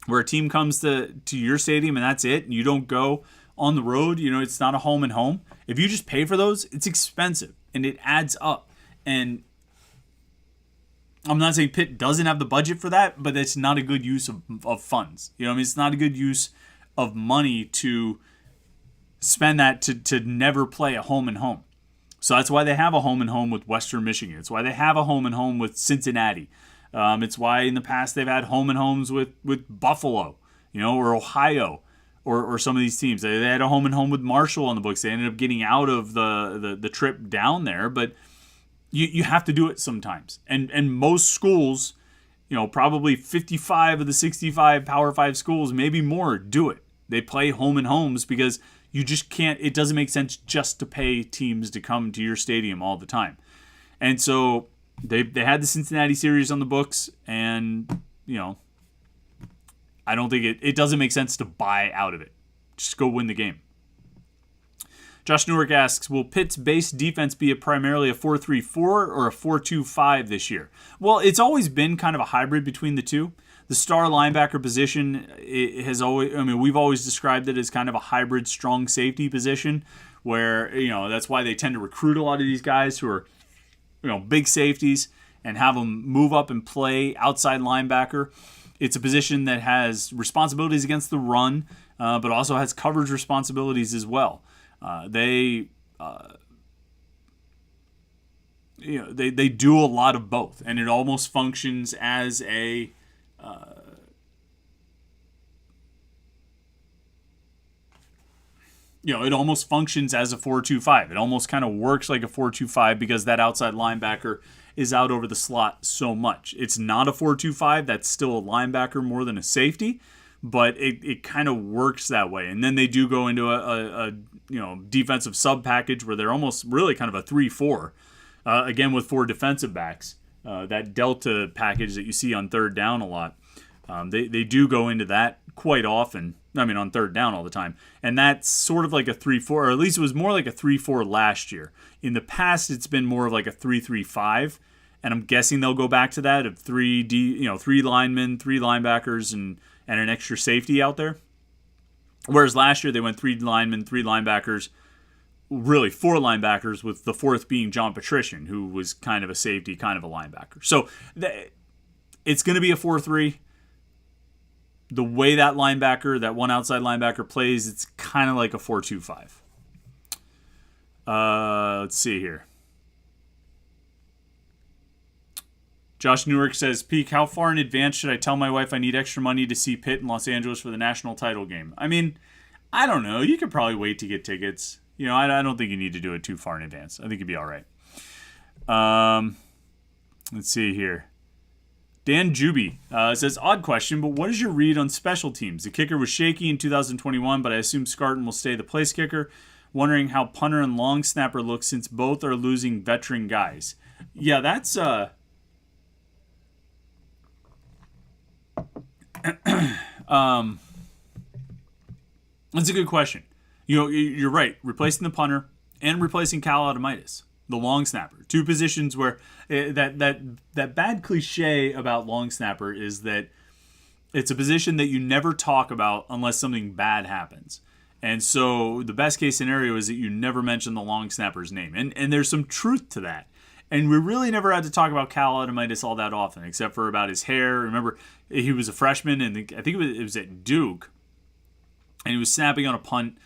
where a team comes to your stadium and that's it, and you don't go on the road, it's not a home and home. If you just pay for those, it's expensive and it adds up. And I'm not saying Pitt doesn't have the budget for that, but it's not a good use of funds. It's not a good use of money to spend that to never play a home and home. So that's why they have a home and home with Western Michigan. It's why they have a home and home with Cincinnati. It's why in the past they've had home and homes with Buffalo, or Ohio, or some of these teams. They had a home and home with Marshall on the books. They ended up getting out of the trip down there, but you have to do it sometimes. And most schools, probably 55 of the 65 Power 5 schools, maybe more, do it. They play home and homes because you just can't, it doesn't make sense just to pay teams to come to your stadium all the time. And so they had the Cincinnati series on the books, and, I don't think it doesn't make sense to buy out of it. Just go win the game. Josh Newark asks, will Pitt's base defense be primarily a 4-3-4 or a 4-2-5 this year? Well, it's always been kind of a hybrid between the two. The star linebacker position we've always described it as kind of a hybrid strong safety position where, that's why they tend to recruit a lot of these guys who are, big safeties and have them move up and play outside linebacker. It's a position that has responsibilities against the run, but also has coverage responsibilities as well. They do a lot of both, and it almost functions as a it almost functions as a 4-2-5. It almost kind of works like a 4-2-5 because that outside linebacker is out over the slot so much. It's not a 4-2-5. That's still a linebacker more than a safety, but it kind of works that way. And then they do go into a defensive sub package where they're almost really kind of a 3-4, again with 4 defensive backs. That delta package that you see on third down a lot. They do go into that quite often. On third down all the time. And that's sort of like a 3-4, or at least it was more like a 3-4 last year. In the past, it's been more of like a 3-3-5. And I'm guessing they'll go back to that of 3 linemen, 3 linebackers, and an extra safety out there. Whereas last year they went 3 linemen, 3 linebackers, really 4 linebackers, with the 4th being John Patrician, who was kind of a safety, kind of a linebacker. So it's going to be a 4-3. The way that one outside linebacker plays, it's kind of like a 4-2-5. Let's see here. Josh Newark says, Peak, how far in advance should I tell my wife I need extra money to see Pitt in Los Angeles for the national title game? I don't know. You could probably wait to get tickets. I don't think you need to do it too far in advance. I think you'd be all right. Let's see here. Dan Juby says, odd question, but what is your read on special teams? The kicker was shaky in 2021, but I assume Scarton will stay the place kicker. Wondering how punter and long snapper look since both are losing veteran guys. Yeah, that's a good question. You're right. Replacing the punter and replacing Cal Automitis, the long snapper, two positions where that bad cliche about long snapper is that it's a position that you never talk about unless something bad happens. And so the best case scenario is that you never mention the long snapper's name. And there's some truth to that. And we really never had to talk about Cal Automitis all that often, except for about his hair. Remember, he was a freshman, and I think it was at Duke, and he was snapping on a punt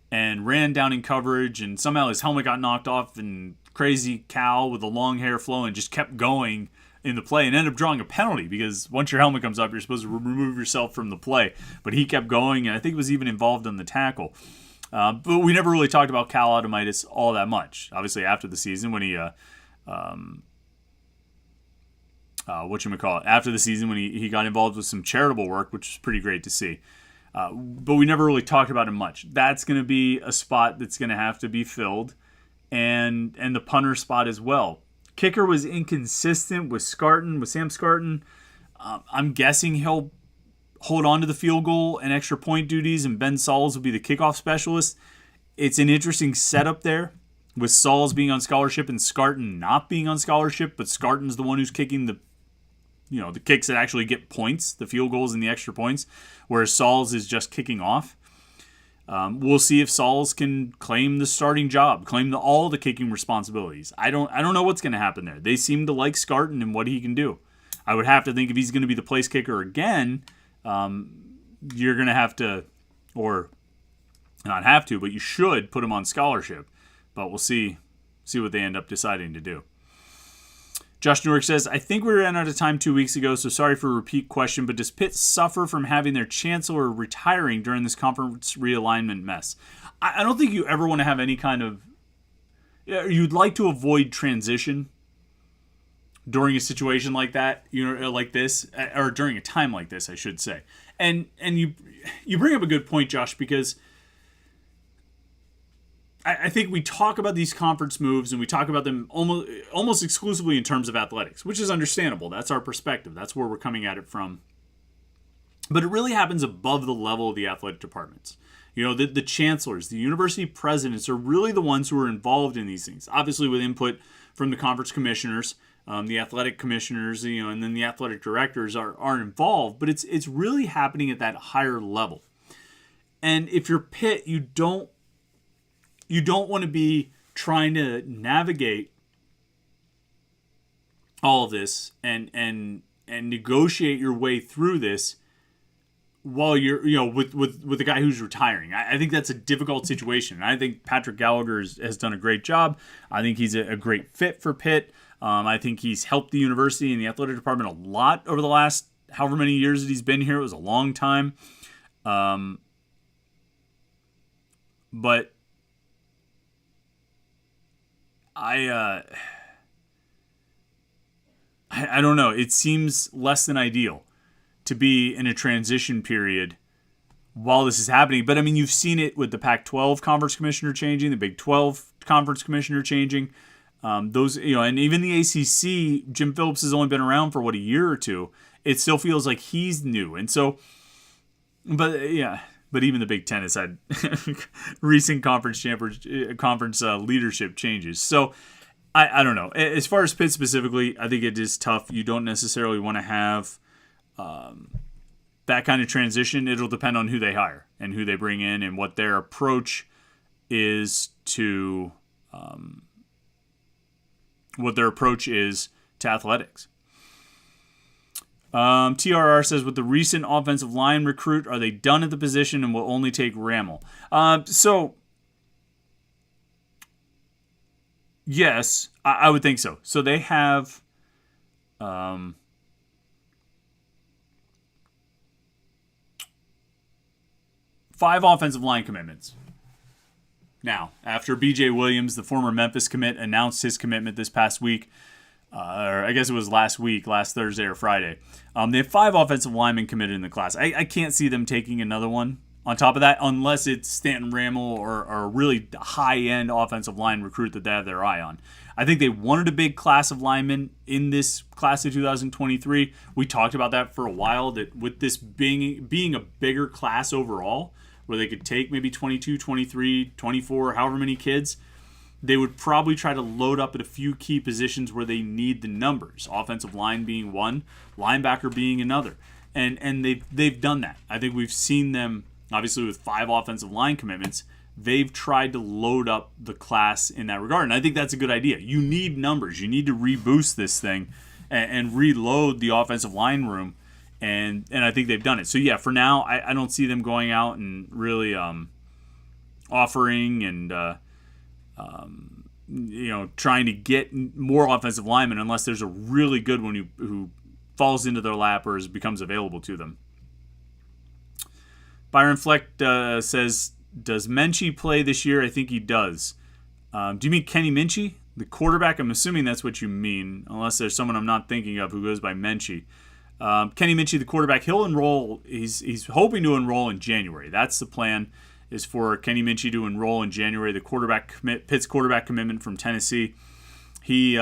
and ran down in coverage, and somehow his helmet got knocked off, and crazy Cal with the long hair flowing just kept going in the play and ended up drawing a penalty because once your helmet comes up, you're supposed to remove yourself from the play. But he kept going, and I think he was even involved in the tackle. But we never really talked about Cal Automitis all that much. Obviously, after the season when he after the season when he got involved with some charitable work, which was pretty great to see. But we never really talked about him much. That's going to be a spot that's going to have to be filled, and the punter spot as well. Kicker was inconsistent with Sam Scarton. I'm guessing he'll hold on to the field goal and extra point duties, and Ben Sauls will be the kickoff specialist. It's an interesting setup there, with Sauls being on scholarship and Scarton not being on scholarship, but Scarton's the one who's kicking the kicks that actually get points, the field goals and the extra points, whereas Sauls is just kicking off. We'll see if Sauls can claim the starting job, claim all the kicking responsibilities. I don't know what's going to happen there. They seem to like Scarton and what he can do. I would have to think if he's going to be the place kicker again, you're going to have to, or not have to, but you should put him on scholarship. But we'll see what they end up deciding to do. Josh Newark says, I think we ran out of time 2 weeks ago, so sorry for a repeat question, but does Pitt suffer from having their chancellor retiring during this conference realignment mess? I don't think you ever want to have any kind of... You'd like to avoid transition during a situation like that, like this, or during a time like this, I should say. And you bring up a good point, Josh, because I think we talk about these conference moves and we talk about them almost exclusively in terms of athletics, which is understandable. That's our perspective. That's where we're coming at it from. But it really happens above the level of the athletic departments. The chancellors, the university presidents are really the ones who are involved in these things, obviously with input from the conference commissioners, the athletic commissioners, and then the athletic directors are involved. But it's really happening at that higher level. And if you're Pitt, you don't want to be trying to navigate all of this and negotiate your way through this while you're with the guy who's retiring. I think that's a difficult situation. I think Patrick Gallagher has done a great job. I think he's a great fit for Pitt. I think he's helped the university and the athletic department a lot over the last however many years that he's been here. It was a long time. But I don't know. It seems less than ideal to be in a transition period while this is happening. But I mean, you've seen it with the Pac-12 conference commissioner changing, the Big 12 conference commissioner changing. And even the ACC, Jim Phillips has only been around for a year or two. It still feels like he's new. And so, but even the Big Ten has had recent conference leadership changes. So I don't know. As far as Pitt specifically, I think it is tough. You don't necessarily want to have that kind of transition. It'll depend on who they hire and who they bring in and what their approach is to athletics. TRR says, with the recent offensive line recruit, are they done at the position and will only take Rammel? So, yes, I would think so. So they have 5 offensive line commitments. Now, after B.J. Williams, the former Memphis commit, announced his commitment this past week, or I guess it was last Thursday or Friday. They have 5 offensive linemen committed in the class. I can't see them taking another one. on top of that, unless it's Stanton Ramel or a really high-end offensive line recruit that they have their eye on. I think they wanted a big class of linemen in this class of 2023. We talked about that for a while, that with this being a bigger class overall, where they could take maybe 22, 23, 24, however many kids, they would probably try to load up at a few key positions where they need the numbers. Offensive line being one, linebacker being another. And they've done that. I think we've seen them, obviously with 5 offensive line commitments, they've tried to load up the class in that regard. And I think that's a good idea. You need numbers. You need to reboost this thing and reload the offensive line room. And I think they've done it. So, yeah, for now, I don't see them going out and really offering and, trying to get more offensive linemen unless there's a really good one who falls into their lap or becomes available to them. Byron Fleck says, does Minchie play this year? I think he does. Do you mean Kenny Minchie, the quarterback? I'm assuming that's what you mean, unless there's someone I'm not thinking of who goes by Minchie. Kenny Minchie, the quarterback, he'll enroll. He's hoping to enroll in January. That's the plan, is for Kenny Minchie to enroll in January. The Pitt's quarterback commitment from Tennessee. He's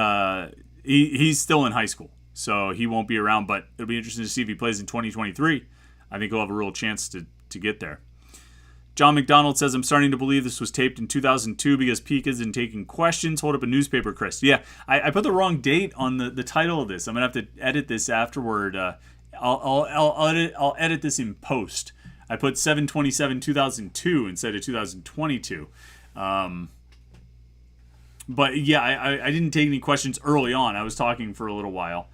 still in high school, so he won't be around. But it'll be interesting to see if he plays in 2023. I think he'll have a real chance to get there. John McDonald says, I'm starting to believe this was taped in 2002 because Peak isn't taking questions. Hold up a newspaper, Chris. Yeah, I put the wrong date on the title of this. I'm going to have to edit this afterward. I'll edit this in post. I put 7/27/2002 instead of 2022. But yeah, I didn't take any questions early on. I was talking for a little while.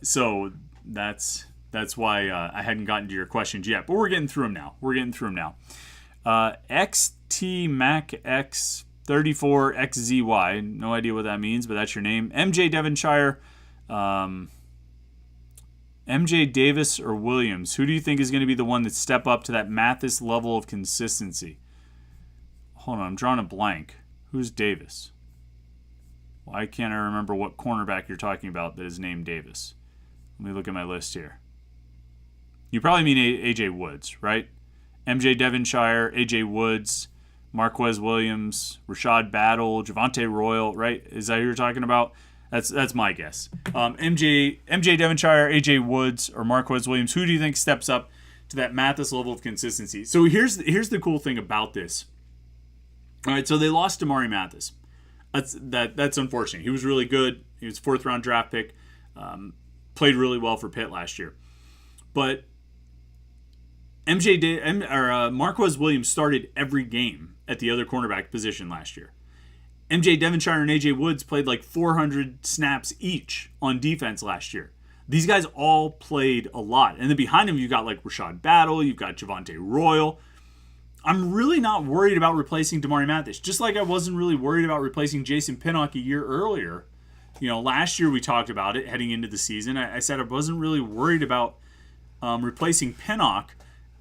So that's why I hadn't gotten to your questions yet. But we're getting through them now. XTMacX34XZY. No idea what that means, but that's your name. MJ Devonshire. MJ Davis or Williams? Who do you think is going to be the one that step up to that Mathis level of consistency? Hold on, I'm drawing a blank. Who's Davis? Why can't I remember what cornerback you're talking about that is named Davis? Let me look at my list here. You probably mean A.J. Woods, right? MJ Devonshire, A.J. Woods, Marquez Williams, Rashad Battle, Javonte Royal, right? Is that who you're talking about? That's my guess. MJ Devonshire, A.J. Woods, or Marquez Williams. Who do you think steps up to that Mathis level of consistency? So here's the cool thing about this. All right, so they lost Damari Mathis. That's unfortunate. He was really good. He was a 4th-round draft pick. Played really well for Pitt last year. But Marquez Williams started every game at the other cornerback position last year. MJ Devonshire and AJ Woods played like 400 snaps each on defense last year. These guys all played a lot. And then behind them, you got like Rashad Battle, you've got Javonte Royal. I'm really not worried about replacing Damari Mathis, just like I wasn't really worried about replacing Jason Pinnock a year earlier. Last year we talked about it heading into the season. I said I wasn't really worried about replacing Pinnock.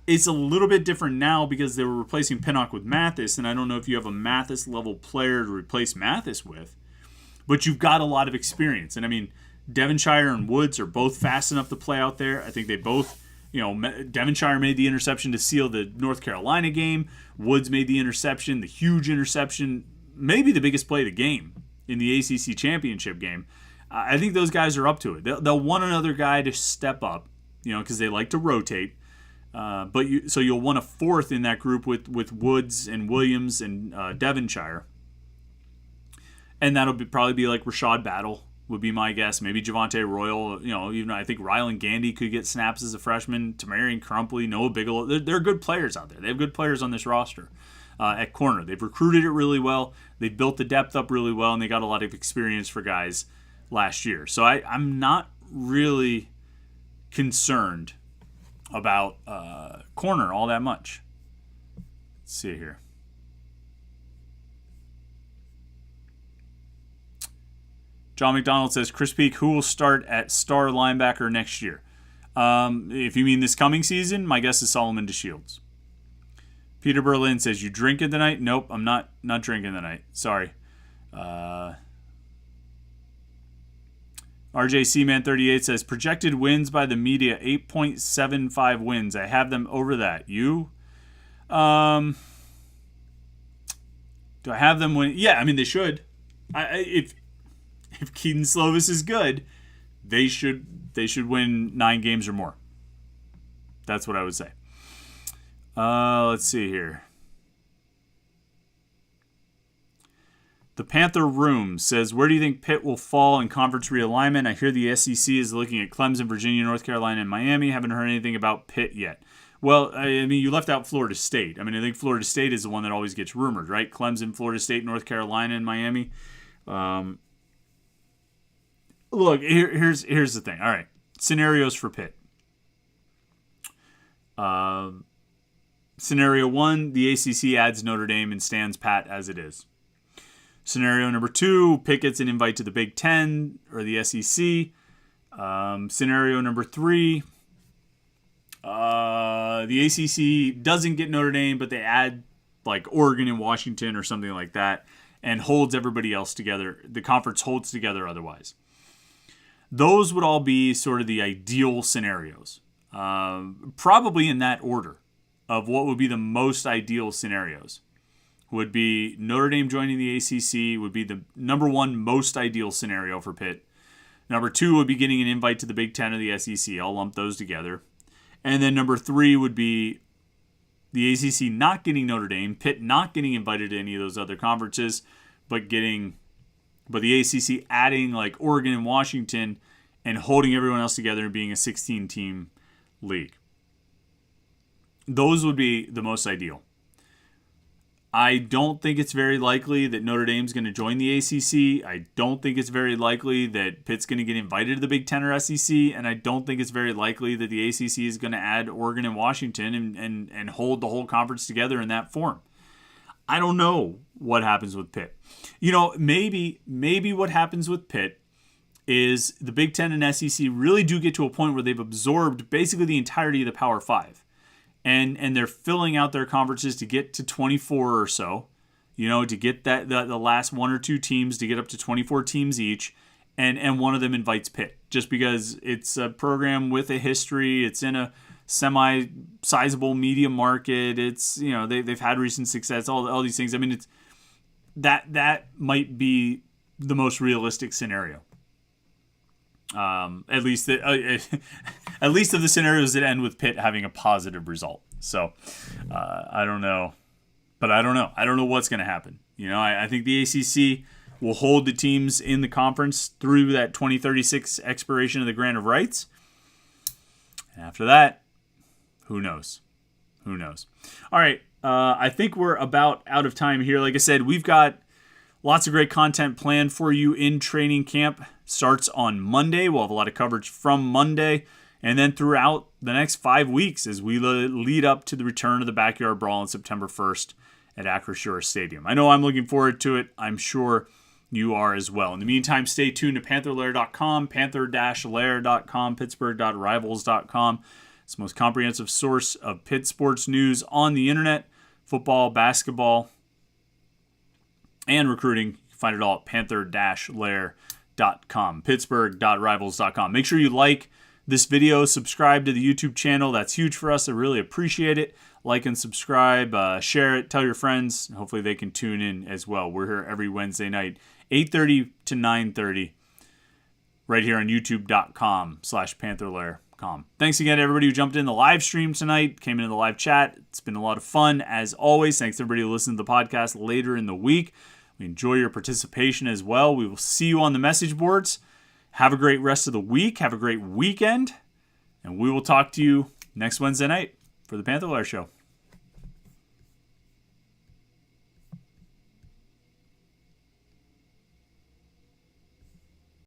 It's a little bit different now because they were replacing Pinnock with Mathis, and I don't know if you have a Mathis-level player to replace Mathis with, but you've got a lot of experience. And, I mean, Devonshire and Woods are both fast enough to play out there. I think they both, Devonshire made the interception to seal the North Carolina game. Woods made the interception, the huge interception, maybe the biggest play of the game in the ACC championship game. I think those guys are up to it. They'll want another guy to step up, because they like to rotate. So you'll want a 4th in that group with Woods and Williams and Devonshire. And that'll probably be like Rashad Battle would be my guess. Maybe Javonte Royal. Even I think Rylan Gandy could get snaps as a freshman. Tamarian Crumpley, Noah Bigelow. They're good players out there. They have good players on this roster at corner. They've recruited it really well. They built the depth up really well, and they got a lot of experience for guys last year. So I'm not really concerned about corner all that much. Let's see here. John McDonald says, Chris Peak, who will start at star linebacker next year? If you mean this coming season, my guess is Solomon DeShields. Peter Berlin says, you drinking tonight? Nope, I'm not drinking tonight. Sorry. RJCman38 says, projected wins by the media, 8.75 wins. I have them over that. You? Do I have them win? Yeah, I mean, they should. If Keaton Slovis is good, they should win 9 games or more. That's what I would say. Let's see here. The Panther Room says, where do you think Pitt will fall in conference realignment? I hear the SEC is looking at Clemson, Virginia, North Carolina, and Miami. Haven't heard anything about Pitt yet. Well, I mean, you left out Florida State. I mean, I think Florida State is the one that always gets rumored, right? Clemson, Florida State, North Carolina, and Miami. Look, here's the thing. All right, scenarios for Pitt. Scenario 1, the ACC adds Notre Dame and stands pat as it is. Scenario number 2, Pitt gets an invite to the Big Ten or the SEC. Scenario number 3, the ACC doesn't get Notre Dame, but they add like Oregon and Washington or something like that and holds everybody else together. The conference holds together otherwise. Those would all be sort of the ideal scenarios. Probably in that order of what would be the most ideal scenarios. Would be Notre Dame joining the ACC would be the number 1 most ideal scenario for Pitt. Number 2 would be getting an invite to the Big Ten or the SEC. I'll lump those together. And then number 3 would be the ACC not getting Notre Dame, Pitt not getting invited to any of those other conferences, but the ACC adding like Oregon and Washington and holding everyone else together and being a 16-team league. Those would be the most ideal. I don't think it's very likely that Notre Dame's going to join the ACC. I don't think it's very likely that Pitt's going to get invited to the Big Ten or SEC. And I don't think it's very likely that the ACC is going to add Oregon and Washington and hold the whole conference together in that form. I don't know what happens with Pitt. You know, maybe what happens with Pitt is the Big Ten and SEC really do get to a point where they've absorbed basically the entirety of the Power Five. And they're filling out their conferences to get to 24 or so, you know, to get that the last 1 or 2 teams to get up to 24 teams each, and one of them invites Pitt just because it's a program with a history. It's in a semi-sizable media market. It's, you know, they've had recent success. All these things. I mean, it's that might be the most realistic scenario. At least of the scenarios that end with Pitt having a positive result. So I don't know, but I don't know. I don't know what's going to happen. You know, I think the ACC will hold the teams in the conference through that 2036 expiration of the grant of rights. And after that, who knows? Who knows? All right. I think we're about out of time here. Like I said, we've got lots of great content planned for you in training camp. Starts on Monday. We'll have a lot of coverage from Monday. And then throughout the next 5 weeks as we lead up to the return of the Backyard Brawl on September 1st at Acrisure Stadium. I know I'm looking forward to it. I'm sure you are as well. In the meantime, stay tuned to Panther-Lair.com, Panther-Lair.com, Pittsburgh.rivals.com. It's the most comprehensive source of Pitt sports news on the internet, football, basketball, and recruiting. You can find it all at Panther-Lair.com, Pittsburgh.rivals.com. Make sure you like this video, subscribe to the YouTube channel. That's huge for us. I really appreciate it. Like and subscribe, share it, tell your friends. Hopefully they can tune in as well. We're here every Wednesday night, 8:30 to 9:30, right here on youtube.com/Panther-Lair.com. Thanks again to everybody who jumped in the live stream tonight, came into the live chat. It's been a lot of fun, as always. Thanks to everybody who listened to the podcast later in the week. We enjoy your participation as well. We will see you on the message boards. Have a great rest of the week. Have a great weekend. And we will talk to you next Wednesday night for the Panther-Lair Show.